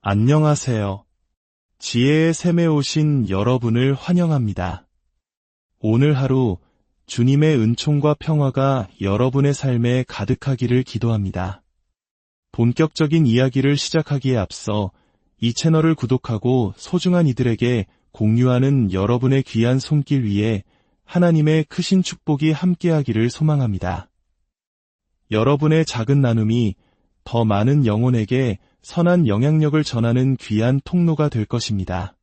안녕하세요. 지혜의 샘에 오신 여러분을 환영합니다. 오늘 하루 주님의 은총과 평화가 여러분의 삶에 가득하기를 기도합니다. 본격적인 이야기를 시작하기에 앞서 이 채널을 구독하고 소중한 이들에게 공유하는 여러분의 귀한 손길 위에 하나님의 크신 축복이 함께하기를 소망합니다. 여러분의 작은 나눔이 더 많은 영혼에게 선한 영향력을 전하는 귀한 통로가 될 것입니다.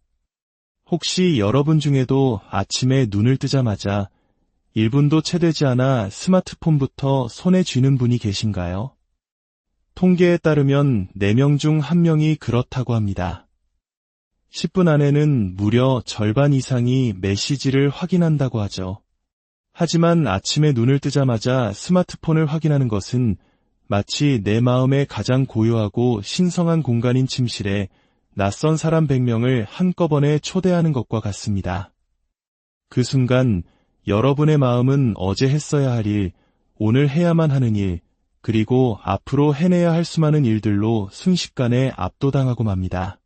혹시 여러분 중에도 아침에 눈을 뜨자마자 1분도 채 되지 않아 스마트폰부터 손에 쥐는 분이 계신가요? 통계에 따르면 4명 중 1명이 그렇다고 합니다. 10분 안에는 무려 절반 이상이 메시지를 확인한다고 하죠. 하지만 아침에 눈을 뜨자마자 스마트폰을 확인하는 것은 마치 내 마음의 가장 고요하고 신성한 공간인 침실에 낯선 사람 100명을 한꺼번에 초대하는 것과 같습니다. 그 순간 여러분의 마음은 어제 했어야 할 일, 오늘 해야만 하는 일, 그리고 앞으로 해내야 할 수많은 일들로 순식간에 압도당하고 맙니다.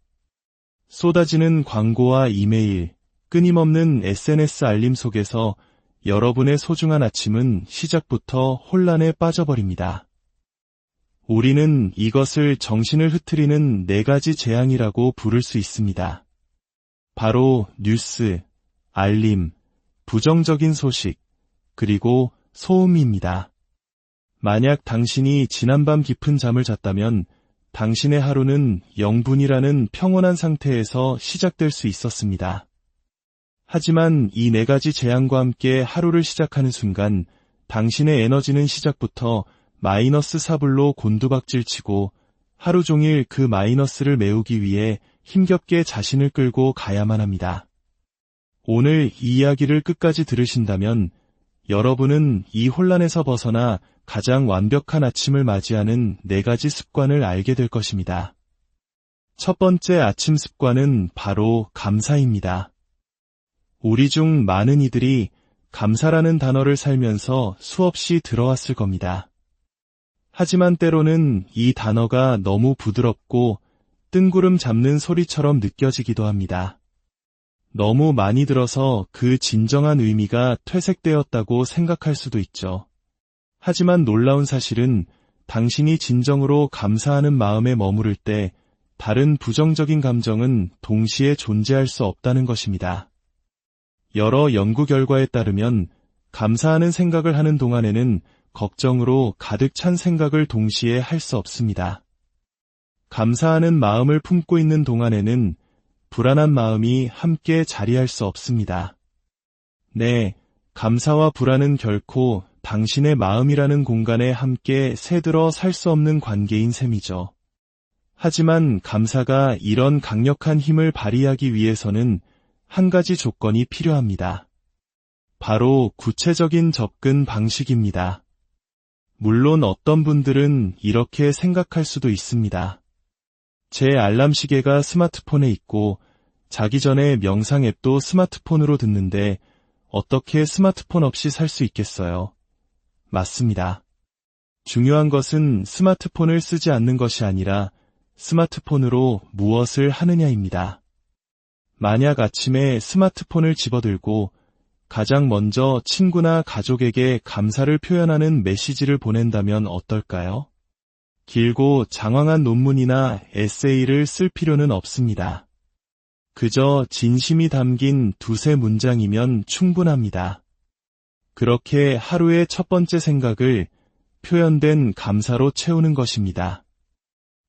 쏟아지는 광고와 이메일, 끊임없는 SNS 알림 속에서 여러분의 소중한 아침은 시작부터 혼란에 빠져버립니다. 우리는 이것을 정신을 흐트리는 4가지 재앙이라고 부를 수 있습니다. 바로 뉴스, 알림, 부정적인 소식, 그리고 소음입니다. 만약 당신이 지난밤 깊은 잠을 잤다면 당신의 하루는 영분이라는 평온한 상태에서 시작될 수 있었습니다. 하지만 이 4가지 재앙과 함께 하루를 시작하는 순간 당신의 에너지는 시작부터 마이너스 4불로 곤두박질치고 하루 종일 그 마이너스를 메우기 위해 힘겹게 자신을 끌고 가야만 합니다. 오늘 이 이야기를 끝까지 들으신다면 여러분은 이 혼란에서 벗어나 가장 완벽한 아침을 맞이하는 4가지 습관을 알게 될 것입니다. 첫 번째 아침 습관은 바로 감사입니다. 우리 중 많은 이들이 감사라는 단어를 살면서 수없이 들어왔을 겁니다. 하지만 때로는 이 단어가 너무 부드럽고 뜬구름 잡는 소리처럼 느껴지기도 합니다. 너무 많이 들어서 그 진정한 의미가 퇴색되었다고 생각할 수도 있죠. 하지만 놀라운 사실은 당신이 진정으로 감사하는 마음에 머무를 때 다른 부정적인 감정은 동시에 존재할 수 없다는 것입니다. 여러 연구 결과에 따르면 감사하는 생각을 하는 동안에는 걱정으로 가득 찬 생각을 동시에 할 수 없습니다. 감사하는 마음을 품고 있는 동안에는 불안한 마음이 함께 자리할 수 없습니다. 네, 감사와 불안은 결코 당신의 마음이라는 공간에 함께 새들어 살 수 없는 관계인 셈이죠. 하지만 감사가 이런 강력한 힘을 발휘하기 위해서는 한 가지 조건이 필요합니다. 바로 구체적인 접근 방식입니다. 물론 어떤 분들은 이렇게 생각할 수도 있습니다. 제 알람 시계가 스마트폰에 있고 자기 전에 명상 앱도 스마트폰으로 듣는데 어떻게 스마트폰 없이 살 수 있겠어요? 맞습니다. 중요한 것은 스마트폰을 쓰지 않는 것이 아니라 스마트폰으로 무엇을 하느냐입니다. 만약 아침에 스마트폰을 집어들고 가장 먼저 친구나 가족에게 감사를 표현하는 메시지를 보낸다면 어떨까요? 길고 장황한 논문이나 에세이를 쓸 필요는 없습니다. 그저 진심이 담긴 2-3문장이면 충분합니다. 그렇게 하루의 첫 번째 생각을 표현된 감사로 채우는 것입니다.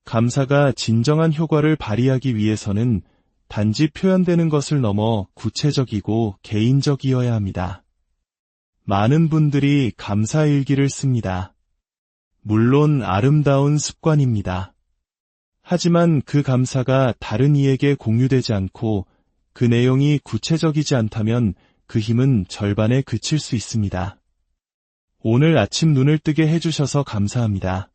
감사가 진정한 효과를 발휘하기 위해서는 단지 표현되는 것을 넘어 구체적이고 개인적이어야 합니다. 많은 분들이 감사일기를 씁니다. 물론 아름다운 습관입니다. 하지만 그 감사가 다른 이에게 공유되지 않고 그 내용이 구체적이지 않다면 그 힘은 절반에 그칠 수 있습니다. 오늘 아침 눈을 뜨게 해주셔서 감사합니다.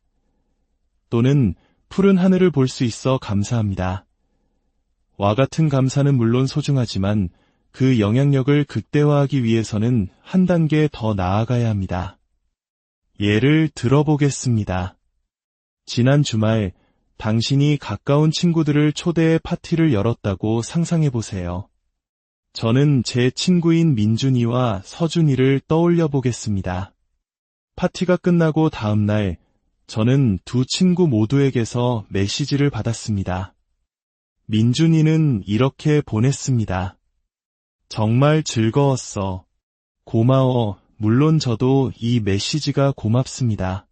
또는 푸른 하늘을 볼 수 있어 감사합니다. 와 같은 감사는 물론 소중하지만 그 영향력을 극대화하기 위해서는 한 단계 더 나아가야 합니다. 예를 들어보겠습니다. 지난 주말 당신이 가까운 친구들을 초대해 파티를 열었다고 상상해 보세요. 저는 제 친구인 민준이와 서준이를 떠올려 보겠습니다. 파티가 끝나고 다음 날, 저는 두 친구 모두에게서 메시지를 받았습니다. 민준이는 이렇게 보냈습니다. 정말 즐거웠어. 고마워. 물론 저도 이 메시지가 고맙습니다.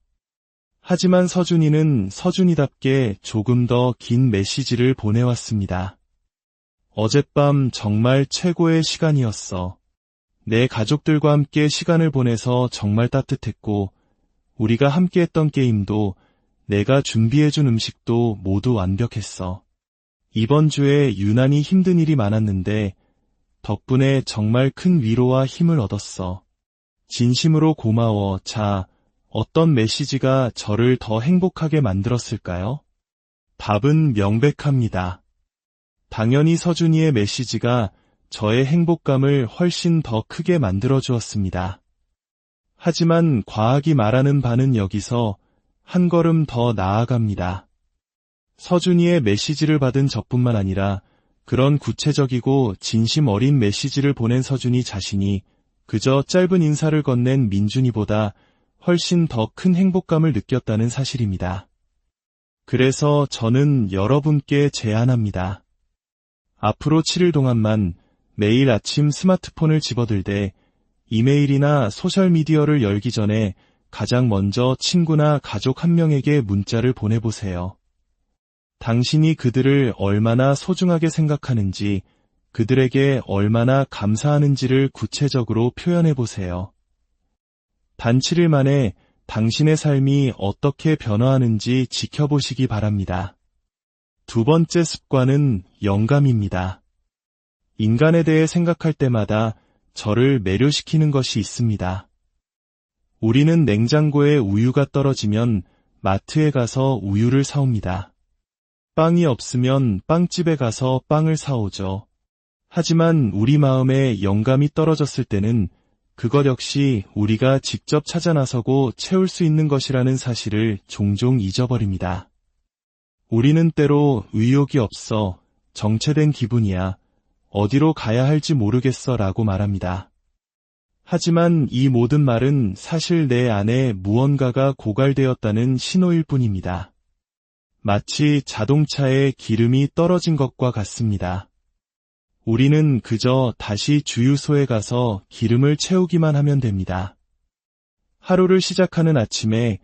하지만 서준이는 서준이답게 조금 더 긴 메시지를 보내왔습니다. 어젯밤 정말 최고의 시간이었어. 내 가족들과 함께 시간을 보내서 정말 따뜻했고, 우리가 함께 했던 게임도, 내가 준비해준 음식도 모두 완벽했어. 이번 주에 유난히 힘든 일이 많았는데, 덕분에 정말 큰 위로와 힘을 얻었어. 진심으로 고마워. 자, 어떤 메시지가 저를 더 행복하게 만들었을까요? 답은 명백합니다. 당연히 서준이의 메시지가 저의 행복감을 훨씬 더 크게 만들어 주었습니다. 하지만 과학이 말하는 바는 여기서 한 걸음 더 나아갑니다. 서준이의 메시지를 받은 저뿐만 아니라 그런 구체적이고 진심 어린 메시지를 보낸 서준이 자신이 그저 짧은 인사를 건넨 민준이보다 훨씬 더 큰 행복감을 느꼈다는 사실입니다. 그래서 저는 여러분께 제안합니다. 앞으로 7일 동안만 매일 아침 스마트폰을 집어들되 이메일이나 소셜미디어를 열기 전에 가장 먼저 친구나 가족 한 명에게 문자를 보내보세요. 당신이 그들을 얼마나 소중하게 생각하는지, 그들에게 얼마나 감사하는지를 구체적으로 표현해보세요. 단 7일 만에 당신의 삶이 어떻게 변화하는지 지켜보시기 바랍니다. 두 번째 습관은 영감입니다. 인간에 대해 생각할 때마다 저를 매료시키는 것이 있습니다. 우리는 냉장고에 우유가 떨어지면 마트에 가서 우유를 사옵니다. 빵이 없으면 빵집에 가서 빵을 사오죠. 하지만 우리 마음에 영감이 떨어졌을 때는 그것 역시 우리가 직접 찾아 나서고 채울 수 있는 것이라는 사실을 종종 잊어버립니다. 우리는 때로 의욕이 없어, 정체된 기분이야, 어디로 가야 할지 모르겠어 라고 말합니다. 하지만 이 모든 말은 사실 내 안에 무언가가 고갈되었다는 신호일 뿐입니다. 마치 자동차에 기름이 떨어진 것과 같습니다. 우리는 그저 다시 주유소에 가서 기름을 채우기만 하면 됩니다. 하루를 시작하는 아침에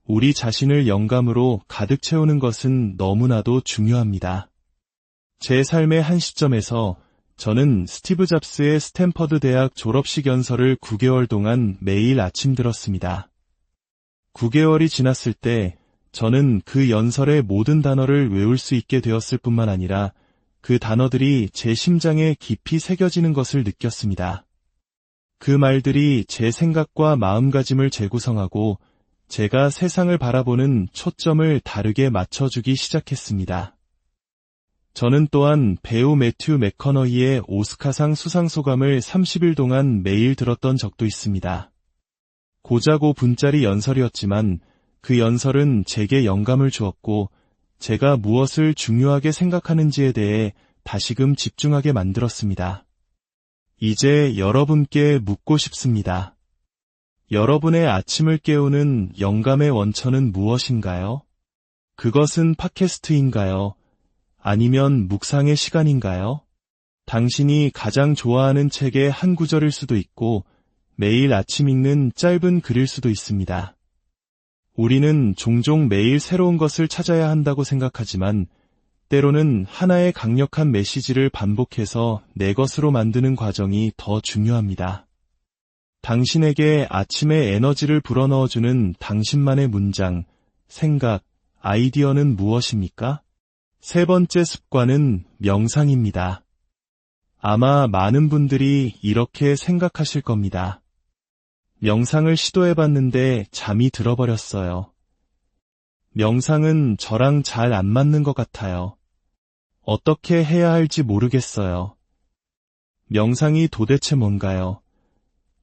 우리 자신을 영감으로 가득 채우는 것은 너무나도 중요합니다. 제 삶의 한 시점에서 저는 스티브 잡스의 스탠퍼드 대학 졸업식 연설을 9개월 동안 매일 아침 들었습니다. 9개월이 지났을 때 저는 그 연설의 모든 단어를 외울 수 있게 되었을 뿐만 아니라 그 단어들이 제 심장에 깊이 새겨지는 것을 느꼈습니다. 그 말들이 제 생각과 마음가짐을 재구성하고 제가 세상을 바라보는 초점을 다르게 맞춰주기 시작했습니다. 저는 또한 배우 매튜 맥커너히의 오스카상 수상 소감을 30일 동안 매일 들었던 적도 있습니다. 고작 5분짜리 연설이었지만 그 연설은 제게 영감을 주었고 제가 무엇을 중요하게 생각하는지에 대해 다시금 집중하게 만들었습니다. 이제 여러분께 묻고 싶습니다. 여러분의 아침을 깨우는 영감의 원천은 무엇인가요? 그것은 팟캐스트인가요? 아니면 묵상의 시간인가요? 당신이 가장 좋아하는 책의 한 구절일 수도 있고 매일 아침 읽는 짧은 글일 수도 있습니다. 우리는 종종 매일 새로운 것을 찾아야 한다고 생각하지만 때로는 하나의 강력한 메시지를 반복해서 내 것으로 만드는 과정이 더 중요합니다. 당신에게 아침의 에너지를 불어넣어주는 당신만의 문장, 생각, 아이디어는 무엇입니까? 세 번째 습관은 명상입니다. 아마 많은 분들이 이렇게 생각하실 겁니다. 명상을 시도해봤는데 잠이 들어버렸어요. 명상은 저랑 잘 안 맞는 것 같아요. 어떻게 해야 할지 모르겠어요. 명상이 도대체 뭔가요?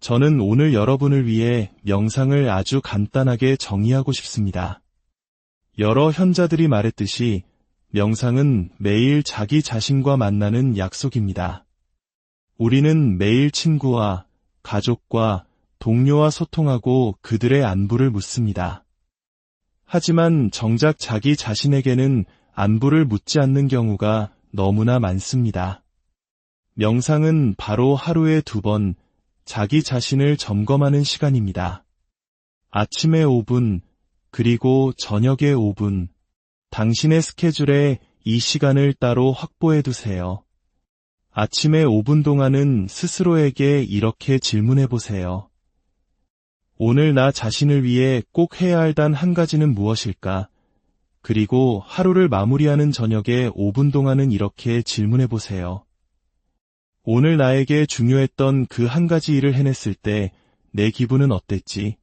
저는 오늘 여러분을 위해 명상을 아주 간단하게 정의하고 싶습니다. 여러 현자들이 말했듯이 명상은 매일 자기 자신과 만나는 약속입니다. 우리는 매일 친구와 가족과 동료와 소통하고 그들의 안부를 묻습니다. 하지만 정작 자기 자신에게는 안부를 묻지 않는 경우가 너무나 많습니다. 명상은 바로 하루에 2번 자기 자신을 점검하는 시간입니다. 아침에 5분, 그리고 저녁에 5분, 당신의 스케줄에 이 시간을 따로 확보해 두세요. 아침에 5분 동안은 스스로에게 이렇게 질문해 보세요. 오늘 나 자신을 위해 꼭 해야 할 단 한 가지는 무엇일까? 그리고 하루를 마무리하는 저녁에 5분 동안은 이렇게 질문해 보세요. 오늘 나에게 중요했던 그 한 가지 일을 해냈을 때 내 기분은 어땠지?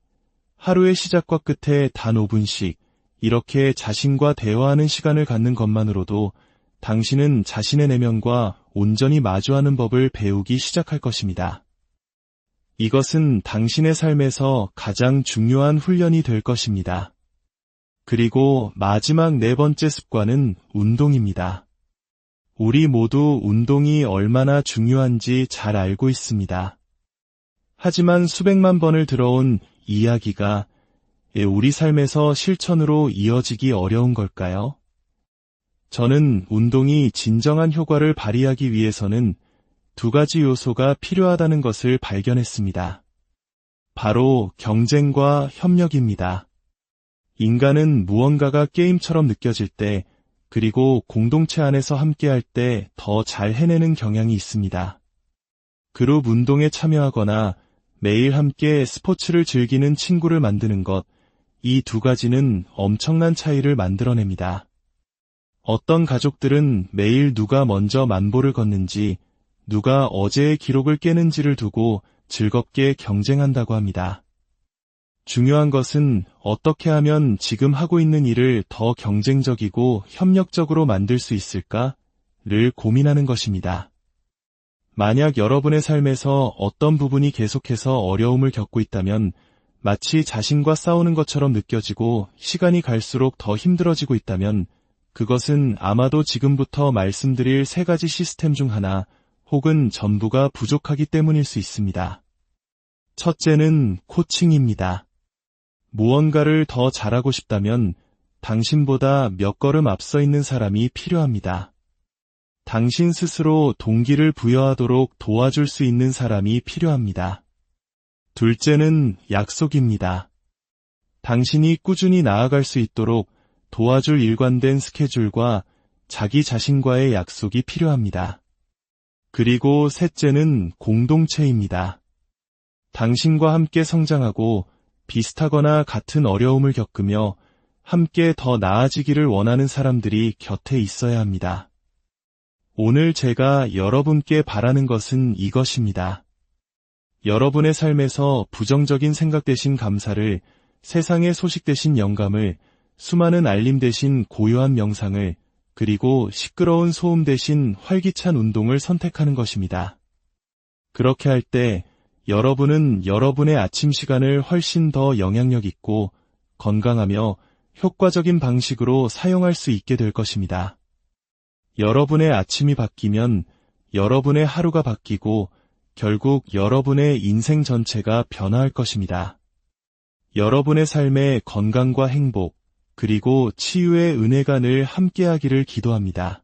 하루의 시작과 끝에 단 5분씩 이렇게 자신과 대화하는 시간을 갖는 것만으로도 당신은 자신의 내면과 온전히 마주하는 법을 배우기 시작할 것입니다. 이것은 당신의 삶에서 가장 중요한 훈련이 될 것입니다. 그리고 마지막 4번째 습관은 운동입니다. 우리 모두 운동이 얼마나 중요한지 잘 알고 있습니다. 하지만 수백만 번을 들어온 이야기가 우리 삶에서 실천으로 이어지기 어려운 걸까요? 저는 운동이 진정한 효과를 발휘하기 위해서는 2가지 요소가 필요하다는 것을 발견했습니다. 바로 경쟁과 협력입니다. 인간은 무언가가 게임처럼 느껴질 때, 그리고 공동체 안에서 함께할 때 더 잘 해내는 경향이 있습니다. 그룹 운동에 참여하거나 매일 함께 스포츠를 즐기는 친구를 만드는 것, 이 2가지는 엄청난 차이를 만들어냅니다. 어떤 가족들은 매일 누가 먼저 만보를 걷는지, 누가 어제의 기록을 깨는지를 두고 즐겁게 경쟁한다고 합니다. 중요한 것은 어떻게 하면 지금 하고 있는 일을 더 경쟁적이고 협력적으로 만들 수 있을까를 고민하는 것입니다. 만약 여러분의 삶에서 어떤 부분이 계속해서 어려움을 겪고 있다면 마치 자신과 싸우는 것처럼 느껴지고 시간이 갈수록 더 힘들어지고 있다면 그것은 아마도 지금부터 말씀드릴 3가지 시스템 중 하나 혹은 전부가 부족하기 때문일 수 있습니다. 첫째는 코칭입니다. 무언가를 더 잘하고 싶다면 당신보다 몇 걸음 앞서 있는 사람이 필요합니다. 당신 스스로 동기를 부여하도록 도와줄 수 있는 사람이 필요합니다. 둘째는 약속입니다. 당신이 꾸준히 나아갈 수 있도록 도와줄 일관된 스케줄과 자기 자신과의 약속이 필요합니다. 그리고 셋째는 공동체입니다. 당신과 함께 성장하고 비슷하거나 같은 어려움을 겪으며 함께 더 나아지기를 원하는 사람들이 곁에 있어야 합니다. 오늘 제가 여러분께 바라는 것은 이것입니다. 여러분의 삶에서 부정적인 생각 대신 감사를, 세상의 소식 대신 영감을, 수많은 알림 대신 고요한 명상을, 그리고 시끄러운 소음 대신 활기찬 운동을 선택하는 것입니다. 그렇게 할 때 여러분은 여러분의 아침 시간을 훨씬 더 영향력 있고 건강하며 효과적인 방식으로 사용할 수 있게 될 것입니다. 여러분의 아침이 바뀌면 여러분의 하루가 바뀌고 결국 여러분의 인생 전체가 변화할 것입니다. 여러분의 삶에 건강과 행복, 그리고 치유의 은혜가 늘 함께하기를 기도합니다.